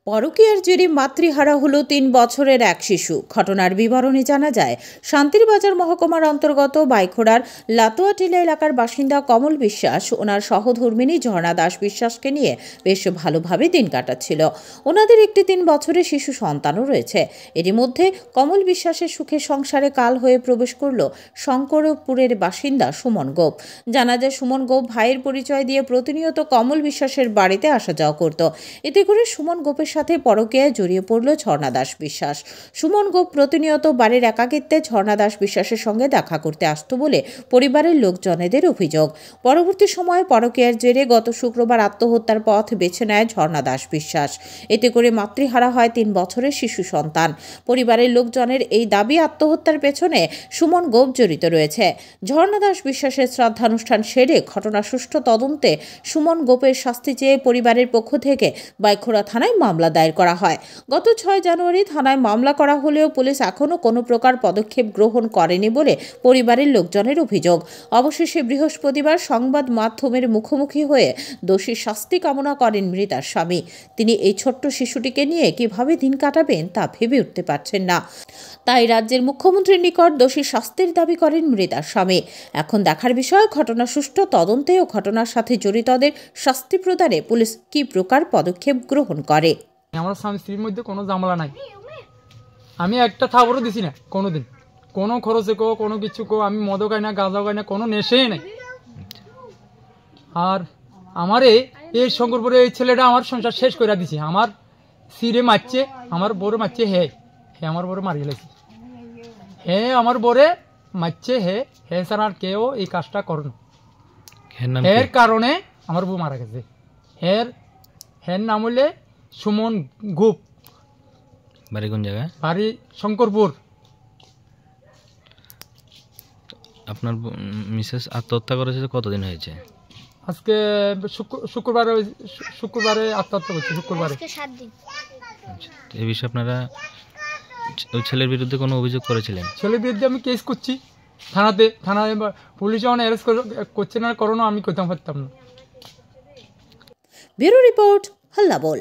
পরকীয়ার জেরে মাতৃহারা হলো ৩ বছরের এক শিশু। ঘটনার বিবরণী জানা যায়, শান্তিরবাজার মহকুমার অন্তর্গত বাইখোড়ার লাতোয়াটিলা এলাকার বাসিন্দা কমল বিশ্বাস ওনার সহধর্মিণী ঝর্ণা দাস বিশ্বাসকে নিয়ে বেশ ভালোভাবে দিন কাটাচ্ছিল। ওনাদের একটি ৩ বছরের শিশু সন্তানও রয়েছে। এরই মধ্যে কমল বিশ্বাসের সুখের সংসারে কাল হয়ে প্রবেশ করল শঙ্করপুরের বাসিন্দা সুমন গোপ। জানা যায়, সুমন গোপ ভাইয়ের পরিচয় দিয়ে প্রতিনিয়ত কমল বিশ্বাসের বাড়িতে আসা যাওয়া করত। এতে করে সুমন গোপের সাথে পরকীয়ায় জড়িয়ে পড়ল ঝর্ণা দাস বিশ্বাস। সুমন গোপ প্রতিনিয়ত বাড়ির একাকিত্বে ঝর্ণা দাস বিশ্বাসের সঙ্গে দেখা করতে আসত বলে পরিবারের লোকজনেদের অভিযোগ। পরবর্তী সময়ে পরকীয়ার জেরে গত শুক্রবার আত্মহত্যার পথ বেছে নেয় ঝর্ণা দাস বিশ্বাস। এতে করে মাতৃহারা হয় ৩ বছরের শিশু সন্তান। পরিবারের লোকজনের এই দাবি, আত্মহত্যার পেছনে সুমন গোপ জড়িত রয়েছে। ঝর্ণা দাস বিশ্বাসের শ্রদ্ধানুষ্ঠান সেরে ঘটনা সুষ্ঠু তদন্তে সুমন গোপের শাস্তি চেয়ে পরিবারের পক্ষ থেকে বাইখোড়া থানায় মামলা দায়ের করা হয়। গত ৬ জানুয়ারি থানায় মামলা করা হলেও পুলিশ এখনও কোনো প্রকার পদক্ষেপ গ্রহণ করেনি বলে পরিবারের লোকজনের অভিযোগ। অবশেষে বৃহস্পতিবার সংবাদ মাধ্যমের মুখোমুখি হয়ে দোষী শাস্তি কামনা করেন মৃতার স্বামী। তিনি এই ছোট্ট শিশুটিকে নিয়ে কিভাবে দিন কাটাবেন তা ভেবে উঠতে পারছেন না। তাই রাজ্যের মুখ্যমন্ত্রীর নিকট দোষী শাস্তির দাবি করেন মৃতার স্বামী। এখন দেখার বিষয়, ঘটনা সুষ্ঠু তদন্তে ও ঘটনার সাথে জড়িতদের শাস্তি প্রদানে পুলিশ কী প্রকার পদক্ষেপ গ্রহণ করে। আমার স্বামী স্ত্রীর মধ্যে কোনো ঝামেলা নাই। আমি একটা থাবরও দিছি না কোনোদিন, কোনো খরচে কোনো কিছু আমি মদও খাই না, গাঁজাও খাই না, কোনো নেশাই নাই। আর আমারে এই শঙ্করপুরে এই ছেলেটা আমার সংসার শেষ করে দিছে। আমার সিরে মারছে, আমার বড় মারছে, হে আমার বড় মারি গেছে, আমার বরে মারছে, হে ছাড়া আর কেউ এই কাজটা করুন। এর কারণে আমার বউ মারা গেছে। হের নাম হলে সুমন গোপ। বাড়ি কোন জায়গায়? বাড়ি শঙ্করপুর। আপনার মিসেস আত্মহত্যা করেছে কতদিন হয়েছে? আজকে শুক্রবারে আত্মহত্যা করছে। শুক্রবারে। এই বিষয়ে আপনারা ওই ছেলের বিরুদ্ধে কোনো অভিযোগ করেছিলেন? ছেলের বিরুদ্ধে আমি কেস করছি থানায় পুলিশ যখন অ্যারেস্ট করছে না, করোনা আমি করতে পারতাম না। ব্যুরো রিপোর্ট, হাল্লা বল।